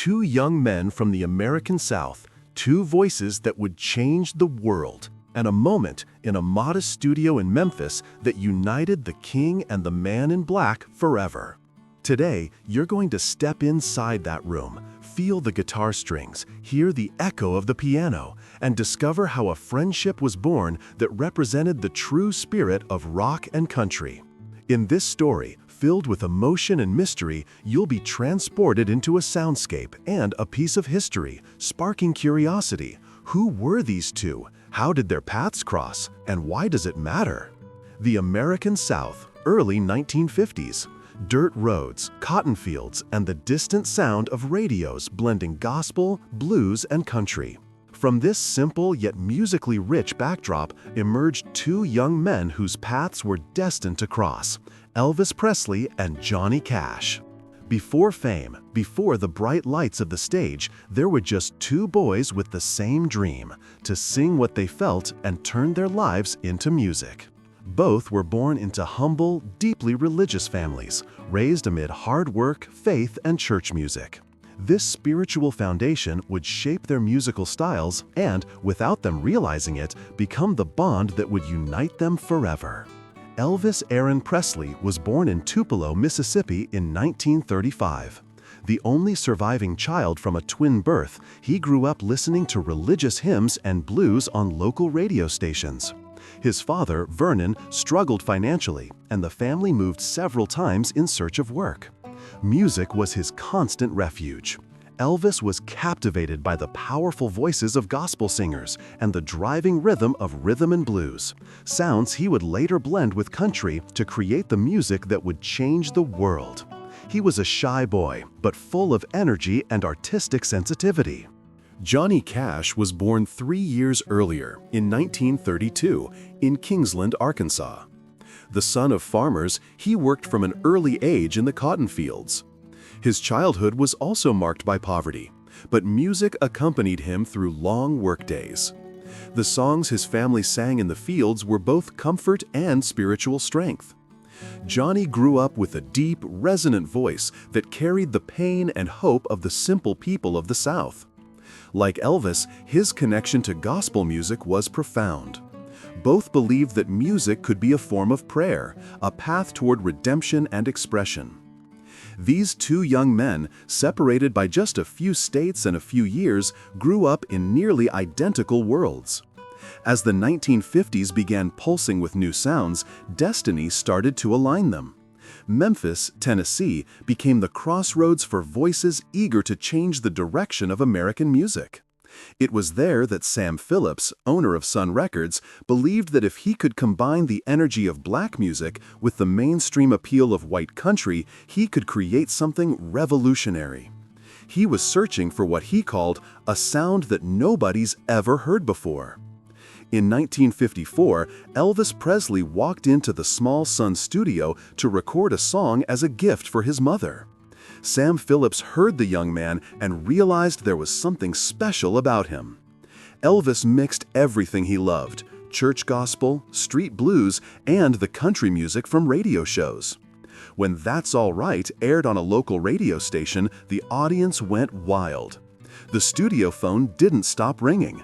two young men from the American South, two voices that would change the world, and a moment in a modest studio in Memphis that united the king and the man in black forever. Today, you're going to step inside that room, feel the guitar strings, hear the echo of the piano, and discover how a friendship was born that represented the true spirit of rock and country. In this story, filled with emotion and mystery, you'll be transported into a soundscape and a piece of history, sparking curiosity. Who were these two? How did their paths cross? And why does it matter? The American South, early 1950s. Dirt roads, cotton fields, and the distant sound of radios blending gospel, blues, and country. From this simple yet musically rich backdrop emerged two young men whose paths were destined to cross: Elvis Presley and Johnny Cash. Before fame, before the bright lights of the stage, there were just two boys with the same dream: to sing what they felt and turn their lives into music. Both were born into humble, deeply religious families, raised amid hard work, faith, and church music. This spiritual foundation would shape their musical styles and, without them realizing it, become the bond that would unite them forever. Elvis Aaron Presley was born in Tupelo, Mississippi in 1935. The only surviving child from a twin birth, he grew up listening to religious hymns and blues on local radio stations. His father, Vernon, struggled financially, and the family moved several times in search of work. Music was his constant refuge. Elvis was captivated by the powerful voices of gospel singers and the driving rhythm of rhythm and blues, sounds he would later blend with country to create the music that would change the world. He was a shy boy, but full of energy and artistic sensitivity. Johnny Cash was born 3 years earlier, in 1932, in Kingsland, Arkansas. The son of farmers, he worked from an early age in the cotton fields. His childhood was also marked by poverty, but music accompanied him through long workdays. The songs his family sang in the fields were both comfort and spiritual strength. Johnny grew up with a deep, resonant voice that carried the pain and hope of the simple people of the South. Like Elvis, his connection to gospel music was profound. Both believed that music could be a form of prayer, a path toward redemption and expression. These two young men, separated by just a few states and a few years, grew up in nearly identical worlds. As the 1950s began pulsing with new sounds, destiny started to align them. Memphis, Tennessee, became the crossroads for voices eager to change the direction of American music. It was there that Sam Phillips, owner of Sun Records, believed that if he could combine the energy of black music with the mainstream appeal of white country, he could create something revolutionary. He was searching for what he called a sound that nobody's ever heard before. In 1954, Elvis Presley walked into the small Sun studio to record a song as a gift for his mother. Sam Phillips heard the young man and realized there was something special about him. Elvis mixed everything he loved: church gospel, street blues, and the country music from radio shows. When That's All Right aired on a local radio station, the audience went wild. The studio phone didn't stop ringing.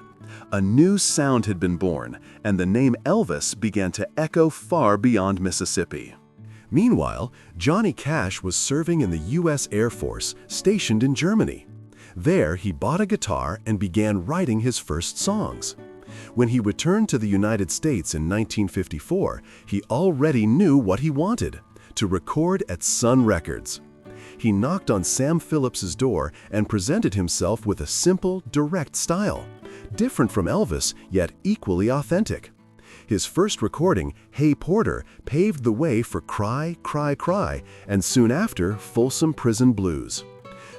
A new sound had been born, and the name Elvis began to echo far beyond Mississippi. Meanwhile, Johnny Cash was serving in the U.S. Air Force, stationed in Germany. There, he bought a guitar and began writing his first songs. When he returned to the United States in 1954, he already knew what he wanted: to record at Sun Records. He knocked on Sam Phillips's door and presented himself with a simple, direct style. Different from Elvis, yet equally authentic. His first recording, Hey Porter, paved the way for Cry, Cry, Cry, and soon after, Folsom Prison Blues.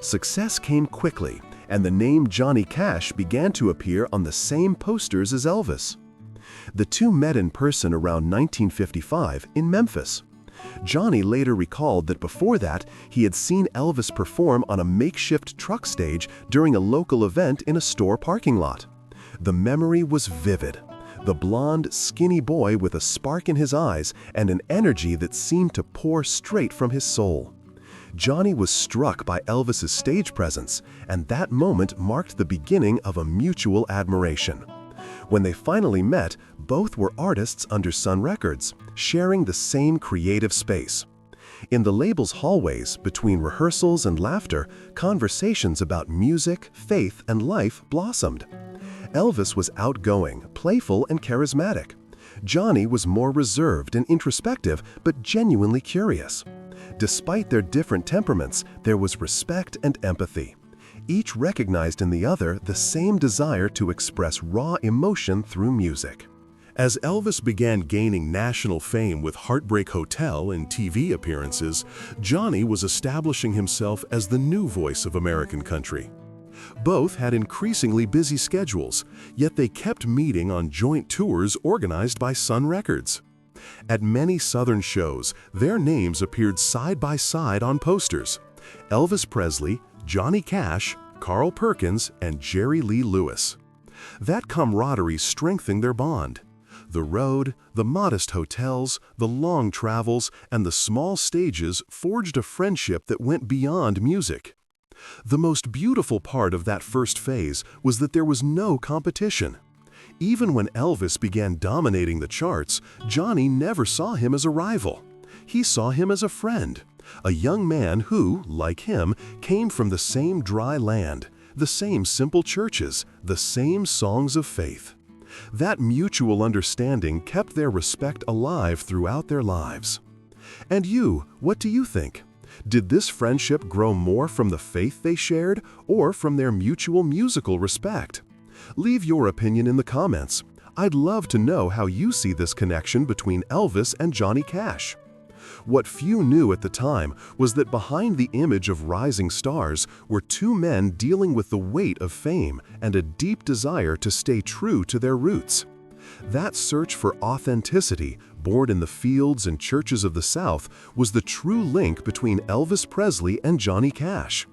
Success came quickly, and the name Johnny Cash began to appear on the same posters as Elvis. The two met in person around 1955 in Memphis. Johnny later recalled that before that, he had seen Elvis perform on a makeshift truck stage during a local event in a store parking lot. The memory was vivid. The blonde, skinny boy with a spark in his eyes and an energy that seemed to pour straight from his soul. Johnny was struck by Elvis's stage presence, and that moment marked the beginning of a mutual admiration. When they finally met, both were artists under Sun Records, sharing the same creative space. In the label's hallways, between rehearsals and laughter, conversations about music, faith, and life blossomed. Elvis was outgoing, playful, and charismatic. Johnny was more reserved and introspective, but genuinely curious. Despite their different temperaments, there was respect and empathy. Each recognized in the other the same desire to express raw emotion through music. As Elvis began gaining national fame with Heartbreak Hotel and TV appearances, Johnny was establishing himself as the new voice of American country. Both had increasingly busy schedules, yet they kept meeting on joint tours organized by Sun Records. At many Southern shows, their names appeared side by side on posters: Elvis Presley, Johnny Cash, Carl Perkins, and Jerry Lee Lewis. That camaraderie strengthened their bond. The road, the modest hotels, the long travels, and the small stages forged a friendship that went beyond music. The most beautiful part of that first phase was that there was no competition. Even when Elvis began dominating the charts, Johnny never saw him as a rival. He saw him as a friend, a young man who, like him, came from the same dry land, the same simple churches, the same songs of faith. That mutual understanding kept their respect alive throughout their lives. And you, what do you think? Did this friendship grow more from the faith they shared or from their mutual musical respect? Leave your opinion in the comments. I'd love to know how you see this connection between Elvis and Johnny Cash. What few knew at the time was that behind the image of rising stars were two men dealing with the weight of fame and a deep desire to stay true to their roots. That search for authenticity, born in the fields and churches of the South, was the true link between Elvis Presley and Johnny Cash.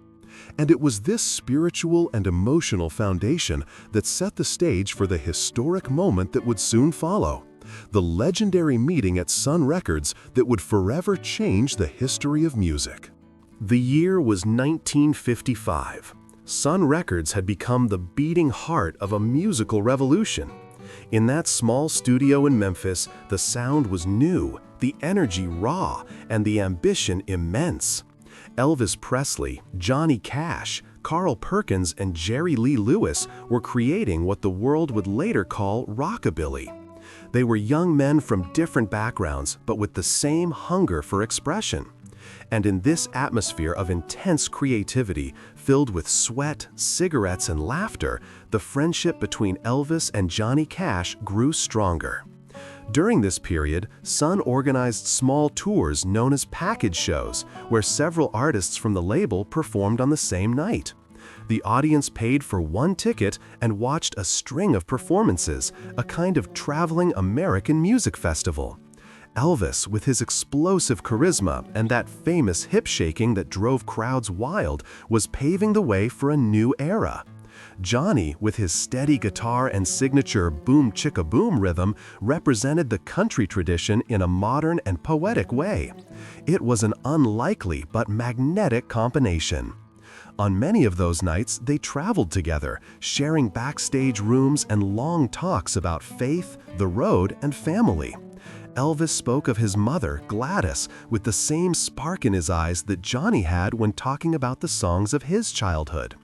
And it was this spiritual and emotional foundation that set the stage for the historic moment that would soon follow: the legendary meeting at Sun Records that would forever change the history of music. The year was 1955. Sun Records had become the beating heart of a musical revolution. In that small studio in Memphis, the sound was new, the energy raw, and the ambition immense. Elvis Presley, Johnny Cash, Carl Perkins, and Jerry Lee Lewis were creating what the world would later call rockabilly. They were young men from different backgrounds, but with the same hunger for expression. And in this atmosphere of intense creativity, filled with sweat, cigarettes, and laughter, the friendship between Elvis and Johnny Cash grew stronger. During this period, Sun organized small tours known as package shows, where several artists from the label performed on the same night. The audience paid for one ticket and watched a string of performances, a kind of traveling American music festival. Elvis, with his explosive charisma and that famous hip-shaking that drove crowds wild, was paving the way for a new era. Johnny, with his steady guitar and signature boom-chicka-boom rhythm, represented the country tradition in a modern and poetic way. It was an unlikely but magnetic combination. On many of those nights, they traveled together, sharing backstage rooms and long talks about faith, the road, and family. Elvis spoke of his mother, Gladys, with the same spark in his eyes that Johnny had when talking about the songs of his childhood.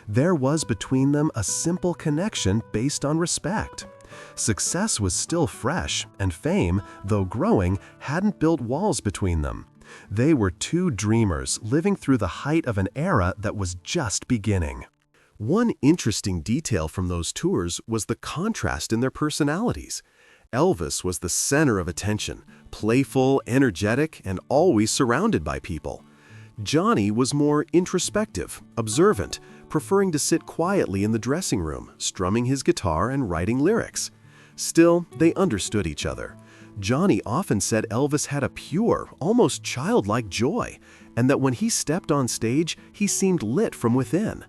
There was between them a simple connection based on respect. Success was still fresh, and fame, though growing, hadn't built walls between them. They were two dreamers living through the height of an era that was just beginning. One interesting detail from those tours was the contrast in their personalities. Elvis was the center of attention, playful, energetic, and always surrounded by people. Johnny was more introspective, observant, preferring to sit quietly in the dressing room, strumming his guitar and writing lyrics. Still, they understood each other. Johnny often said Elvis had a pure, almost childlike joy, and that when he stepped on stage, he seemed lit from within.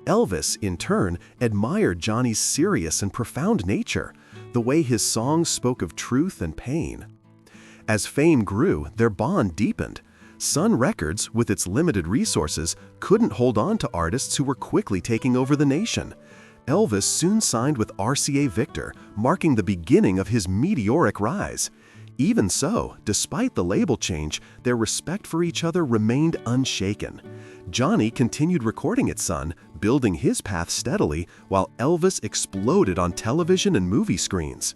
Elvis, in turn, admired Johnny's serious and profound nature, the way his songs spoke of truth and pain. As fame grew, their bond deepened. Sun Records, with its limited resources, couldn't hold on to artists who were quickly taking over the nation. Elvis soon signed with RCA Victor, marking the beginning of his meteoric rise. Even so, despite the label change, their respect for each other remained unshaken. Johnny continued recording at Sun, building his path steadily, while Elvis exploded on television and movie screens.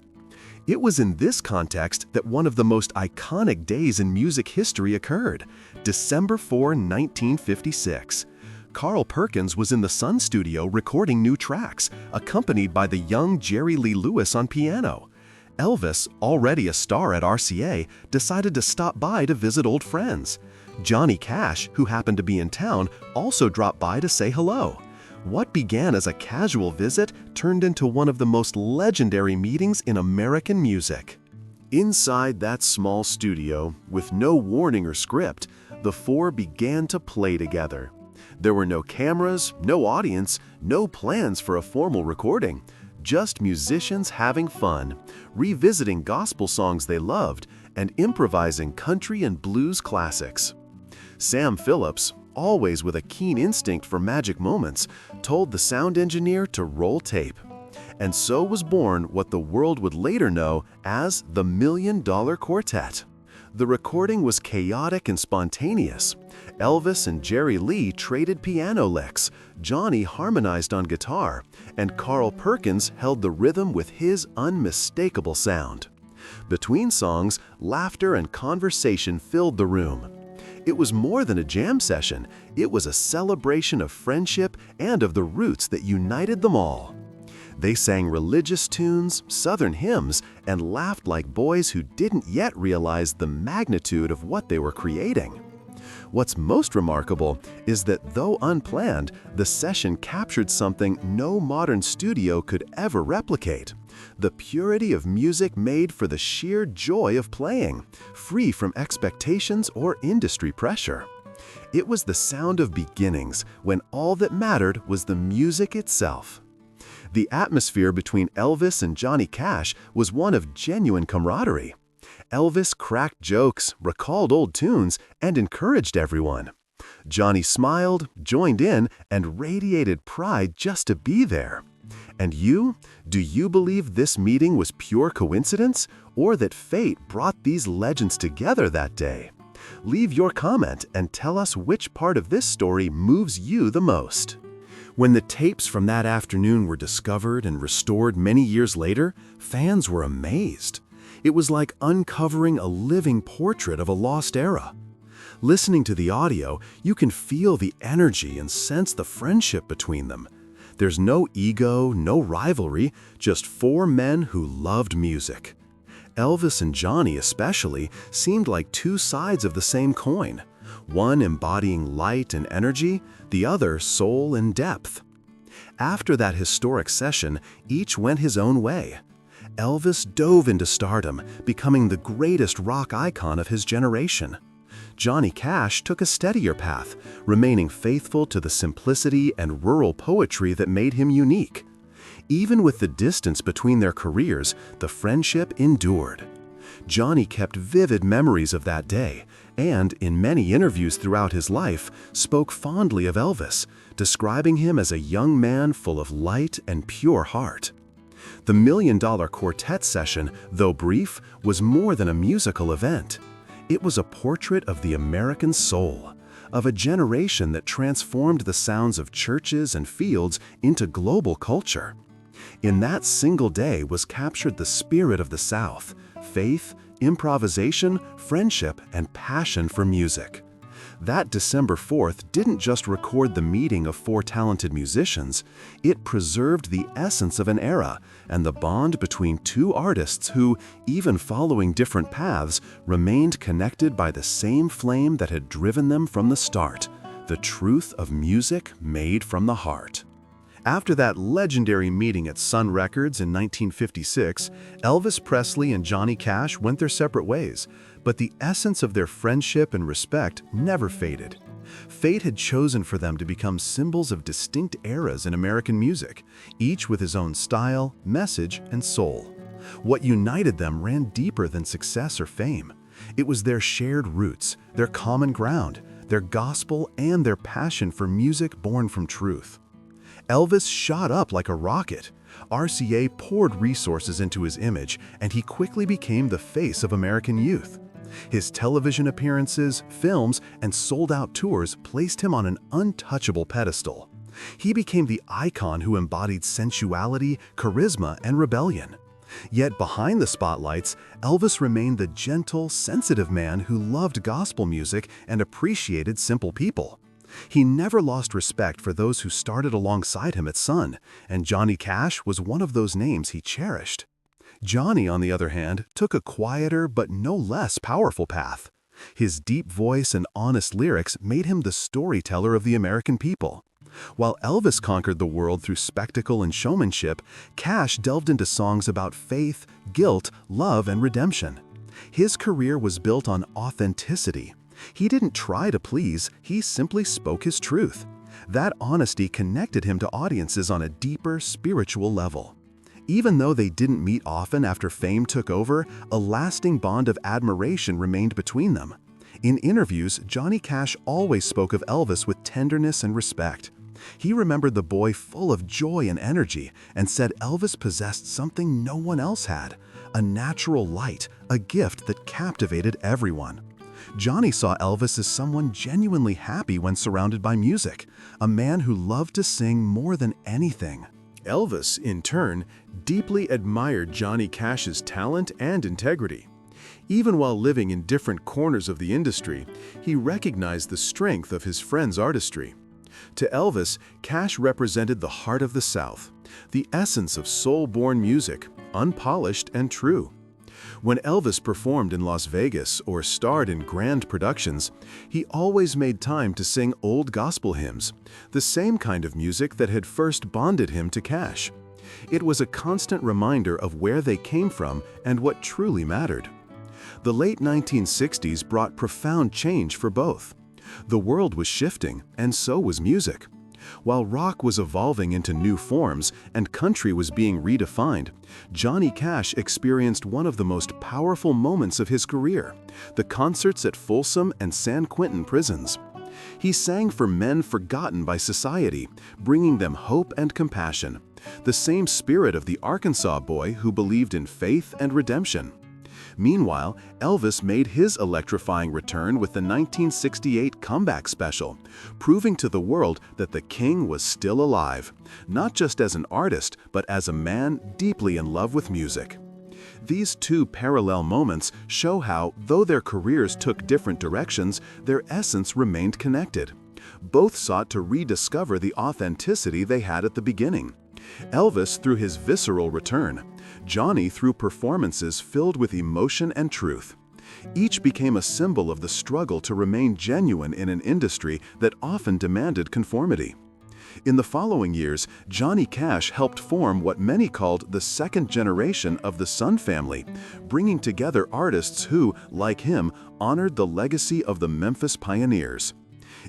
It was in this context that one of the most iconic days in music history occurred, December 4, 1956. Carl Perkins was in the Sun studio recording new tracks, accompanied by the young Jerry Lee Lewis on piano. Elvis, already a star at RCA, decided to stop by to visit old friends. Johnny Cash, who happened to be in town, also dropped by to say hello. What began as a casual visit turned into one of the most legendary meetings in American music. Inside that small studio, with no warning or script, the four began to play together. There were no cameras, no audience, no plans for a formal recording. Just musicians having fun, revisiting gospel songs they loved, and improvising country and blues classics. Sam Phillips, always with a keen instinct for magic moments, told the sound engineer to roll tape. And so was born what the world would later know as the Million Dollar Quartet. The recording was chaotic and spontaneous. Elvis and Jerry Lee traded piano licks, Johnny harmonized on guitar, and Carl Perkins held the rhythm with his unmistakable sound. Between songs, laughter and conversation filled the room. It was more than a jam session, it was a celebration of friendship and of the roots that united them all. They sang religious tunes, Southern hymns, and laughed like boys who didn't yet realize the magnitude of what they were creating. What's most remarkable is that, though unplanned, the session captured something no modern studio could ever replicate: the purity of music made for the sheer joy of playing, free from expectations or industry pressure. It was the sound of beginnings, when all that mattered was the music itself. The atmosphere between Elvis and Johnny Cash was one of genuine camaraderie. Elvis cracked jokes, recalled old tunes, and encouraged everyone. Johnny smiled, joined in, and radiated pride just to be there. And you? Do you believe this meeting was pure coincidence, or that fate brought these legends together that day? Leave your comment and tell us which part of this story moves you the most. When the tapes from that afternoon were discovered and restored many years later, fans were amazed. It was like uncovering a living portrait of a lost era. Listening to the audio, you can feel the energy and sense the friendship between them. There's no ego, no rivalry, just four men who loved music. Elvis and Johnny especially seemed like two sides of the same coin, one embodying light and energy, the other soul and depth. After that historic session, each went his own way. Elvis dove into stardom, becoming the greatest rock icon of his generation. Johnny Cash took a steadier path, remaining faithful to the simplicity and rural poetry that made him unique. Even with the distance between their careers, the friendship endured. Johnny kept vivid memories of that day, and in many interviews throughout his life, spoke fondly of Elvis, describing him as a young man full of light and pure heart. The Million Dollar Quartet session, though brief, was more than a musical event. It was a portrait of the American soul, of a generation that transformed the sounds of churches and fields into global culture. In that single day was captured the spirit of the South, faith, improvisation, friendship, and passion for music. That December 4th didn't just record the meeting of four talented musicians, it preserved the essence of an era and the bond between two artists who, even following different paths, remained connected by the same flame that had driven them from the start: the truth of music made from the heart. After that legendary meeting at Sun Records in 1956, Elvis Presley and Johnny Cash went their separate ways, but the essence of their friendship and respect never faded. Fate had chosen for them to become symbols of distinct eras in American music, each with his own style, message, and soul. What united them ran deeper than success or fame. It was their shared roots, their common ground, their gospel, and their passion for music born from truth. Elvis shot up like a rocket. RCA poured resources into his image, and he quickly became the face of American youth. His television appearances, films, and sold-out tours placed him on an untouchable pedestal. He became the icon who embodied sensuality, charisma, and rebellion. Yet behind the spotlights, Elvis remained the gentle, sensitive man who loved gospel music and appreciated simple people. He never lost respect for those who started alongside him at Sun, and Johnny Cash was one of those names he cherished. Johnny, on the other hand, took a quieter but no less powerful path. His deep voice and honest lyrics made him the storyteller of the American people. While Elvis conquered the world through spectacle and showmanship, Cash delved into songs about faith, guilt, love, and redemption. His career was built on authenticity. He didn't try to please, he simply spoke his truth. That honesty connected him to audiences on a deeper, spiritual level. Even though they didn't meet often after fame took over, a lasting bond of admiration remained between them. In interviews, Johnny Cash always spoke of Elvis with tenderness and respect. He remembered the boy full of joy and energy and said Elvis possessed something no one else had, a natural light, a gift that captivated everyone. Johnny saw Elvis as someone genuinely happy when surrounded by music, a man who loved to sing more than anything. Elvis, in turn, deeply admired Johnny Cash's talent and integrity. Even while living in different corners of the industry, he recognized the strength of his friend's artistry. To Elvis, Cash represented the heart of the South, the essence of soul-born music, unpolished and true. When Elvis performed in Las Vegas or starred in grand productions, he always made time to sing old gospel hymns, the same kind of music that had first bonded him to Cash. It was a constant reminder of where they came from and what truly mattered. The late 1960s brought profound change for both. The world was shifting, and so was music. While rock was evolving into new forms and country was being redefined, Johnny Cash experienced one of the most powerful moments of his career, the concerts at Folsom and San Quentin prisons. He sang for men forgotten by society, bringing them hope and compassion, the same spirit of the Arkansas boy who believed in faith and redemption. Meanwhile, Elvis made his electrifying return with the 1968 comeback special, proving to the world that the King was still alive, not just as an artist, but as a man deeply in love with music. These two parallel moments show how, though their careers took different directions, their essence remained connected. Both sought to rediscover the authenticity they had at the beginning. Elvis through his visceral return, Johnny through performances filled with emotion and truth. Each became a symbol of the struggle to remain genuine in an industry that often demanded conformity. In the following years, Johnny Cash helped form what many called the second generation of the Sun family, bringing together artists who, like him, honored the legacy of the Memphis pioneers.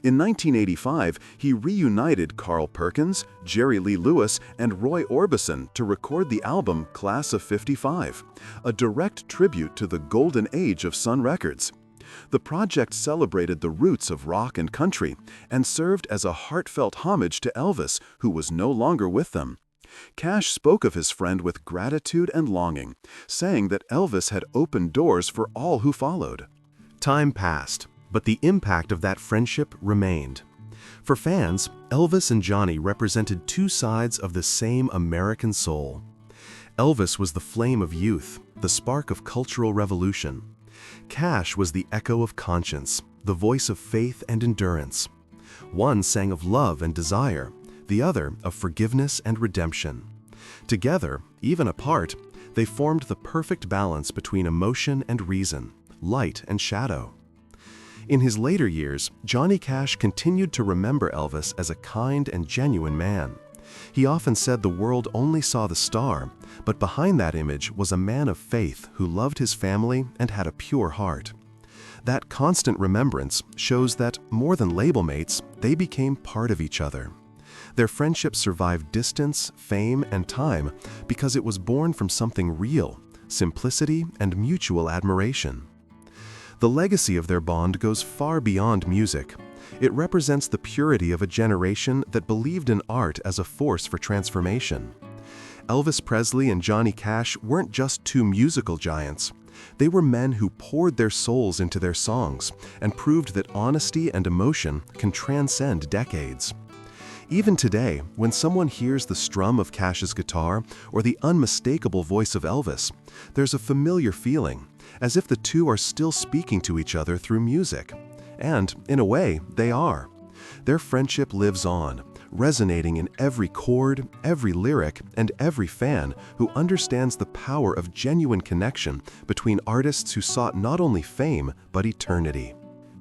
In 1985, he reunited Carl Perkins, Jerry Lee Lewis, and Roy Orbison to record the album Class of '55, a direct tribute to the golden age of Sun Records. The project celebrated the roots of rock and country and served as a heartfelt homage to Elvis, who was no longer with them. Cash spoke of his friend with gratitude and longing, saying that Elvis had opened doors for all who followed. Time passed, but the impact of that friendship remained. For fans, Elvis and Johnny represented two sides of the same American soul. Elvis was the flame of youth, the spark of cultural revolution. Cash was the echo of conscience, the voice of faith and endurance. One sang of love and desire, the other of forgiveness and redemption. Together, even apart, they formed the perfect balance between emotion and reason, light and shadow. In his later years, Johnny Cash continued to remember Elvis as a kind and genuine man. He often said the world only saw the star, but behind that image was a man of faith who loved his family and had a pure heart. That constant remembrance shows that, more than label mates, they became part of each other. Their friendship survived distance, fame, and time because it was born from something real, simplicity and mutual admiration. The legacy of their bond goes far beyond music. It represents the purity of a generation that believed in art as a force for transformation. Elvis Presley and Johnny Cash weren't just two musical giants. They were men who poured their souls into their songs and proved that honesty and emotion can transcend decades. Even today, when someone hears the strum of Cash's guitar or the unmistakable voice of Elvis, there's a familiar feeling, as if the two are still speaking to each other through music. And, in a way, they are. Their friendship lives on, resonating in every chord, every lyric, and every fan who understands the power of genuine connection between artists who sought not only fame, but eternity.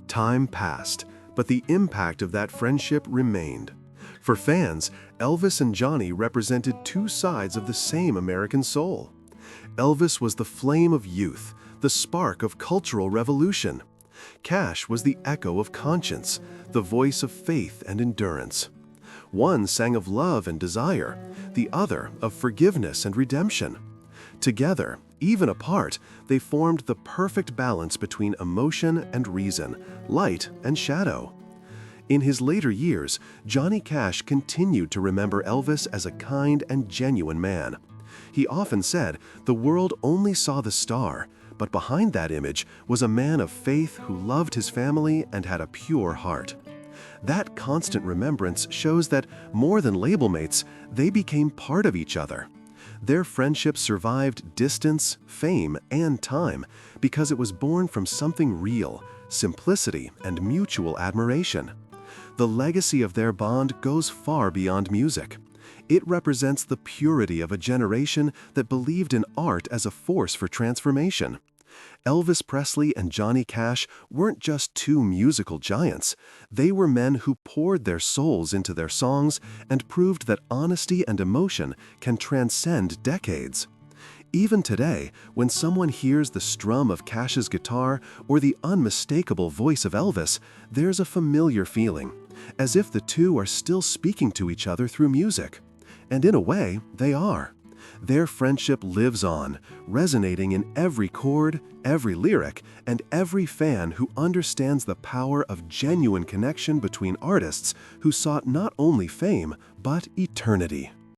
Time passed, but the impact of that friendship remained. For fans, Elvis and Johnny represented two sides of the same American soul. Elvis was the flame of youth, the spark of cultural revolution. Cash was the echo of conscience, the voice of faith and endurance. One sang of love and desire, the other of forgiveness and redemption. Together, even apart, they formed the perfect balance between emotion and reason, light and shadow. In his later years, Johnny Cash continued to remember Elvis as a kind and genuine man. He often said, "The world only saw the star, but behind that image was a man of faith who loved his family and had a pure heart." That constant remembrance shows that, more than label mates, they became part of each other. Their friendship survived distance, fame, and time because it was born from something real, simplicity, and mutual admiration. The legacy of their bond goes far beyond music. It represents the purity of a generation that believed in art as a force for transformation. Elvis Presley and Johnny Cash weren't just two musical giants. They were men who poured their souls into their songs and proved that honesty and emotion can transcend decades. Even today, when someone hears the strum of Cash's guitar or the unmistakable voice of Elvis, there's a familiar feeling, as if the two are still speaking to each other through music. And in a way, they are. Their friendship lives on, resonating in every chord, every lyric, and every fan who understands the power of genuine connection between artists who sought not only fame, but eternity.